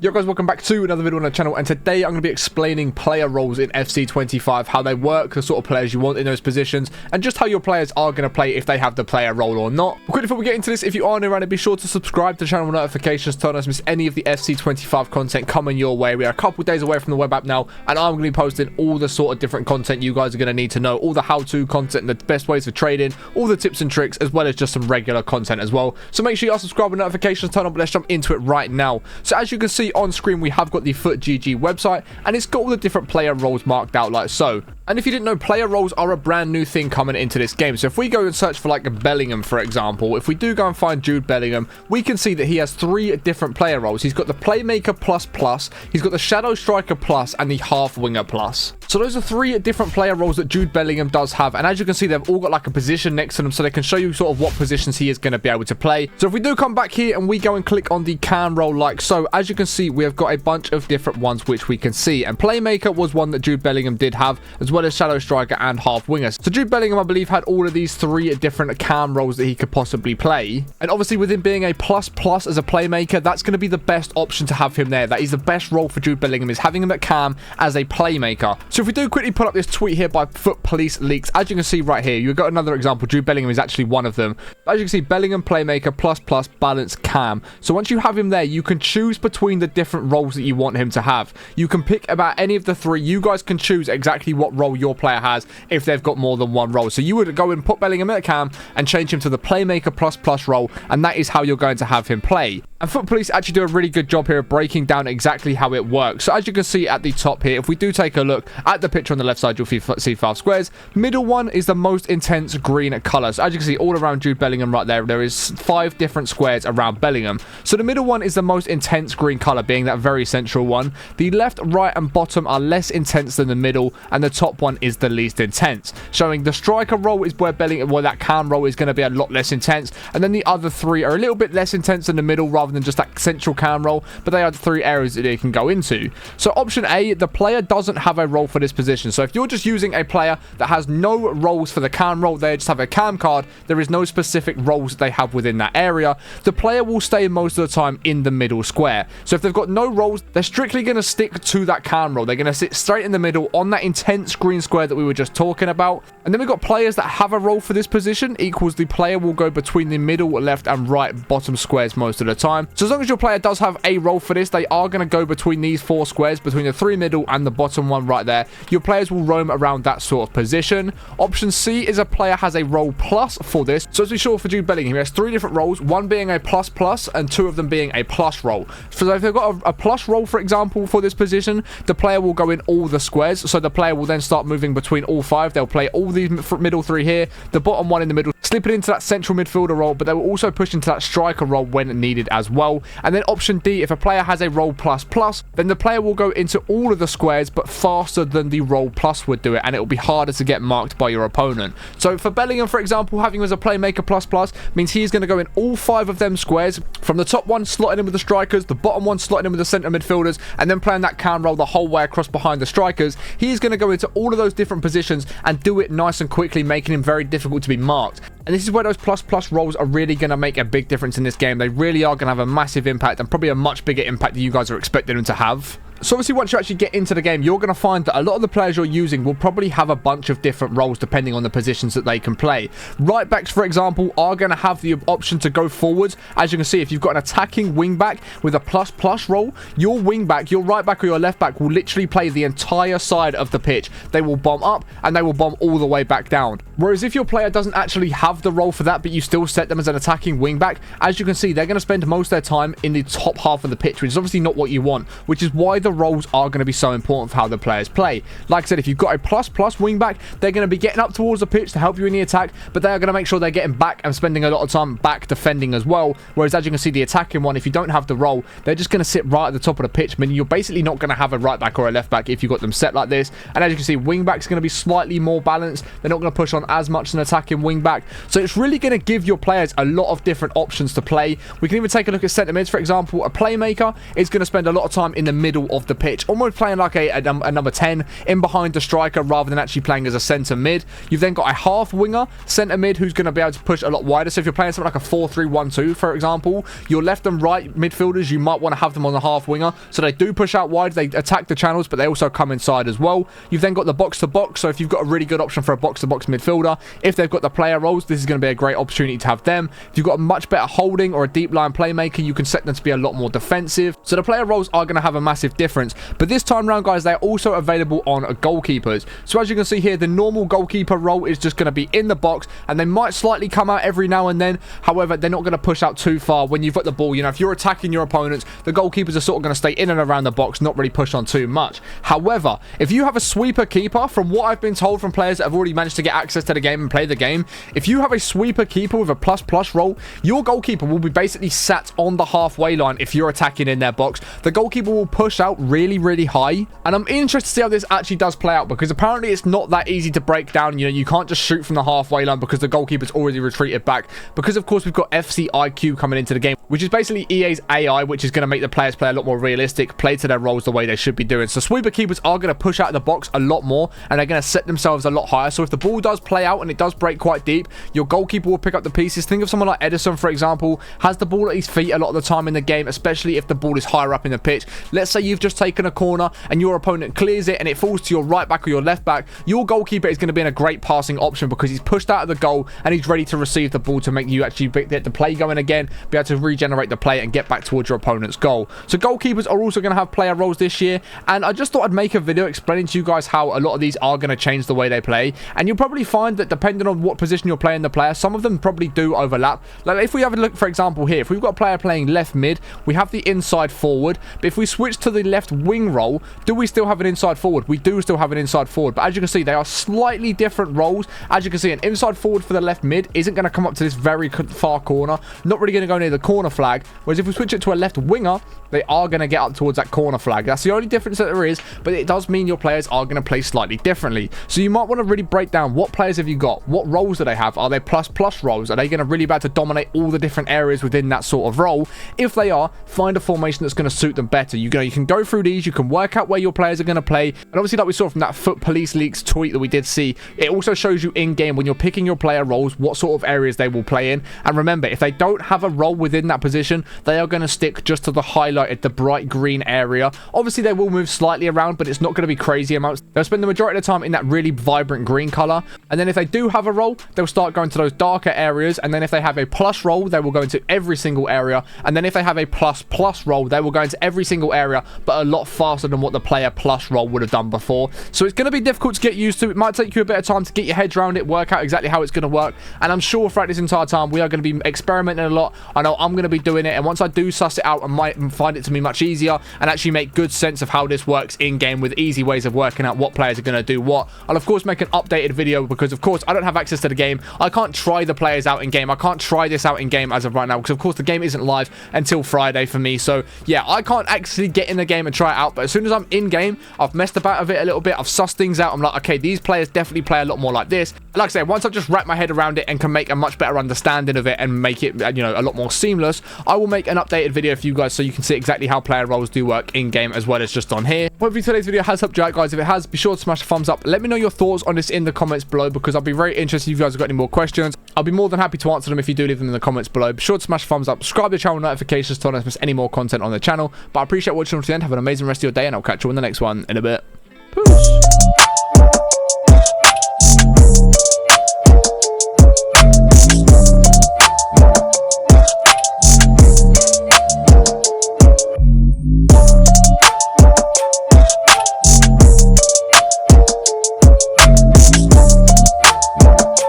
Yo guys, welcome back to another video on the channel, and today I'm going to be explaining player roles in FC25, how they work, the sort of players you want in those positions, and just how your players are going to play if they have the player role or not. But quickly before we get into this, if you are new around it, be sure to subscribe to the channel with notifications so you don't miss any of the FC25 content coming your way. We are a couple days away from the web app now, and I'm going to be posting all the sort of different content you guys are going to need to know, all the how-to content, the best ways for trading, all the tips and tricks, as well as just some regular content as well. So make sure you are subscribed with notifications turned on, but let's jump into it right now. So as you can see on screen, we have got the FootGG website, and it's got all the different player roles marked out like so. And if you didn't know, player roles are a brand new thing coming into this game. So if we go and search for like a Bellingham, for example, if we do go and find Jude Bellingham, we can see that he has 3 different player roles. He's got the Playmaker plus, he's got the Shadow Striker plus, and the Half Winger plus. So those are 3 different player roles that Jude Bellingham does have, and as you can see, they've all got like a position next to them, so they can show you sort of what positions he is going to be able to play. So if we do come back here and we go and click on the cam role like so, as you can see, we have got a bunch of different ones which we can see, and Playmaker was one that Jude Bellingham did have, as well as Shadow Striker and Half Winger. So Jude Bellingham, I believe, had all of these 3 different cam roles that he could possibly play, and obviously with him being a plus as a Playmaker, that's going to be the best option to have him there. That is the best role for Jude Bellingham, is having him at cam as a Playmaker. So if we do quickly pull up this tweet here by Foot Police Leaks, as you can see right here, you've got another example. Jude Bellingham is actually one of them. As you can see, Bellingham, Playmaker, plus, balance, cam. So once you have him there, you can choose between the different roles that you want him to have. You can pick about any of the 3. You guys can choose exactly what role your player has if they've got more than one role. So you would go and put Bellingham at cam and change him to the Playmaker plus role, and that is how you're going to have him play. And Foot Police actually do a really good job here of breaking down exactly how it works. So as you can see at the top here, if we do take a look at the picture on the left side, you'll see 5 squares. Middle one is the most intense green color. So as you can see all around Jude Bellingham right there, there is 5 different squares around Bellingham. So the middle one is the most intense green color, being that very central one. The left, right, and bottom are less intense than the middle, and the top one is the least intense, showing the striker role is where that cam role is going to be a lot less intense, and then the other 3 are a little bit less intense than the middle rather than just that central cam role, but they are the 3 areas that they can go into. So option A, the player doesn't have a role for this position. So if you're just using a player that has no roles for the cam role, they just have a cam card, there is no specific roles that they have within that area, the player will stay most of the time in the middle square. So if they've got no roles, they're strictly going to stick to that cam role. They're going to sit straight in the middle on that intense green square that we were just talking about. And then we've got players that have a role for this position, equals the player will go between the middle, left, and right bottom squares most of the time. So as long as your player does have a role for this, they are going to go between these 4 squares, between the 3 middle and the bottom one right there. Your players will roam around that sort of position. Option C is a player has a role plus for this. So as we saw for Jude Bellingham, he has 3 different roles, one being a plus and 2 of them being a plus role. So if they've got a plus role, for example, for this position, the player will go in all the squares. So the player will then start moving between all 5. They'll play all these middle 3 here, the bottom one in the middle, slip it into that central midfielder role, but they will also push into that striker role when needed as well. And then option D, if a player has a role plus, then the player will go into all of the squares, but faster than the role plus would do it, and it will be harder to get marked by your opponent. So for Bellingham, for example, having him as a Playmaker plus means he's going to go in all 5 of them squares, from the top one slotting in with the strikers, the bottom one slotting in with the centre midfielders, and then playing that cam role the whole way across behind the strikers. He's going to go into all of those different positions and do it nice and quickly, making him very difficult to be marked. And this is where those plus roles are really going to make a big difference in this game. They really are going to have a massive impact, and probably a much bigger impact than you guys are expecting them to have. So obviously once you actually get into the game, you're going to find that a lot of the players you're using will probably have a bunch of different roles depending on the positions that they can play. Right backs, for example, are going to have the option to go forwards. As you can see, if you've got an attacking wing back with a plus role, your wing back, your right back or your left back will literally play the entire side of the pitch. They will bomb up and they will bomb all the way back down. Whereas if your player doesn't actually have the role for that, but you still set them as an attacking wing back, as you can see, they're going to spend most of their time in the top half of the pitch, which is obviously not what you want, which is why the roles are going to be so important for how the players play. Like I said, if you've got a plus wing back, they're going to be getting up towards the pitch to help you in the attack, but they are going to make sure they're getting back and spending a lot of time back defending as well. Whereas as you can see, the attacking one, if you don't have the role, they're just going to sit right at the top of the pitch, meaning you're basically not going to have a right back or a left back if you've got them set like this. And as you can see, wing back's going to be slightly more balanced. They're not going to push on as much an attacking wing back. So it's really going to give your players a lot of different options to play. We can even take a look at centre mids, for example. A playmaker is going to spend a lot of time in the middle of the pitch, almost playing like a number 10 in behind the striker rather than actually playing as a centre mid. You've then got a half winger centre mid who's going to be able to push a lot wider. So if you're playing something like a 4-3-1-2, for example, your left and right midfielders, you might want to have them on the half winger. So they do push out wide, they attack the channels, but they also come inside as well. You've then got the box-to-box. So if you've got a really good option for a box-to-box midfielder, if they've got the player roles, this is going to be a great opportunity to have them. If you've got a much better holding or a deep line playmaker, you can set them to be a lot more defensive. So the player roles are going to have a massive difference. But this time around, guys, they're also available on goalkeepers. So as you can see here, the normal goalkeeper role is just going to be in the box, and they might slightly come out every now and then. However, they're not going to push out too far when you've got the ball. You know, if you're attacking your opponents, the goalkeepers are sort of going to stay in and around the box, not really push on too much. However, if you have a sweeper keeper, from what I've been told from players that have already managed to get access to the game and play the game, if you have a sweeper keeper with a plus role, your goalkeeper will be basically sat on the halfway line if you're attacking in their box. The goalkeeper will push out really high, and I'm interested to see how this actually does play out, because apparently it's not that easy to break down. You know, you can't just shoot from the halfway line because the goalkeeper's already retreated back, because of course we've got FC IQ coming into the game, which is basically EA's AI, which is going to make the players play a lot more realistic, play to their roles the way they should be doing. So sweeper keepers are going to push out of the box a lot more, and they're going to set themselves a lot higher. So if the ball does play out and it does break quite deep, your goalkeeper will pick up the pieces. Think of someone like Edison, for example, has the ball at his feet a lot of the time in the game, especially if the ball is higher up in the pitch. Let's say you've just taken a corner and your opponent clears it and it falls to your right back or your left back. Your goalkeeper is going to be in a great passing option because he's pushed out of the goal and he's ready to receive the ball to make you actually get the play going again, be able to regenerate the play and get back towards your opponent's goal. So goalkeepers are also going to have player roles this year, and I just thought I'd make a video explaining to you guys how a lot of these are going to change the way they play. And you'll probably find that depending on what position you're playing the player, some of them probably do overlap. Like if we have a look, for example, here, if we've got a player playing left mid, we have the inside forward. But if we switch to the left wing role, do we still have an inside forward? We do still have an inside forward, but as you can see, they are slightly different roles. As you can see, an inside forward for the left mid isn't going to come up to this very far corner, not really going to go near the corner flag, whereas if we switch it to a left winger, they are going to get up towards that corner flag. That's the only difference that there is, but it does mean your players are going to play slightly differently. So you might want to really break down what players have you got, what roles do they have, are they plus roles, are they going to really be able to dominate all the different areas within that sort of role? If they are, find a formation that's going to suit them better. You can go through these, you can work out where your players are going to play, and obviously like we saw from that Foot Police Leaks tweet that we did see, it also shows you in game when you're picking your player roles what sort of areas they will play in. And remember, if they don't have a role within that position, they are going to stick just to the highlighted, the bright green area. Obviously they will move slightly around, but it's not going to be crazy amounts. They'll spend the majority of the time in that really vibrant green color, and then if they do have a role, they'll start going to those darker areas, and then if they have a plus role, they will go into every single area, and then if they have a plus role, they will go into every single area, but a lot faster than what the player plus role would have done before. So it's going to be difficult to get used to. It might take you a bit of time to get your head around it, work out exactly how it's going to work, and I'm sure throughout this entire time we are going to be experimenting a lot. I know I'm going to be doing it, and once I do suss it out, I might find it to be much easier and actually make good sense of how this works in game with easy ways of working out what players are going to do what. I'll of course make an updated video because of course I don't have access to the game. I can't try the players out in game. I can't try this out in game as of right now because of course the game isn't live until Friday for me. So yeah, I can't actually get in the game and try it out, but as soon as I'm in game, I've messed about with it a little bit, I've sussed things out, I'm like, okay, these players definitely play a lot more like this. Like I said, once I've just wrapped my head around it and can make a much better understanding of it and make it, you know, a lot more seamless, I will make an updated video for you guys so you can see exactly how player roles do work in game as well as just on here. Hopefully today's video has helped you out, guys. If it has, be sure to smash a thumbs up. Let me know your thoughts on this in the comments below because I'll be very interested if you guys have got any more questions. I'll be more than happy to answer them if you do leave them in the comments below. Be sure to smash a thumbs up, subscribe to the channel notifications to not miss any more content on the channel. But I appreciate watching until the end. Have an amazing rest of your day and I'll catch you in the next one in a bit.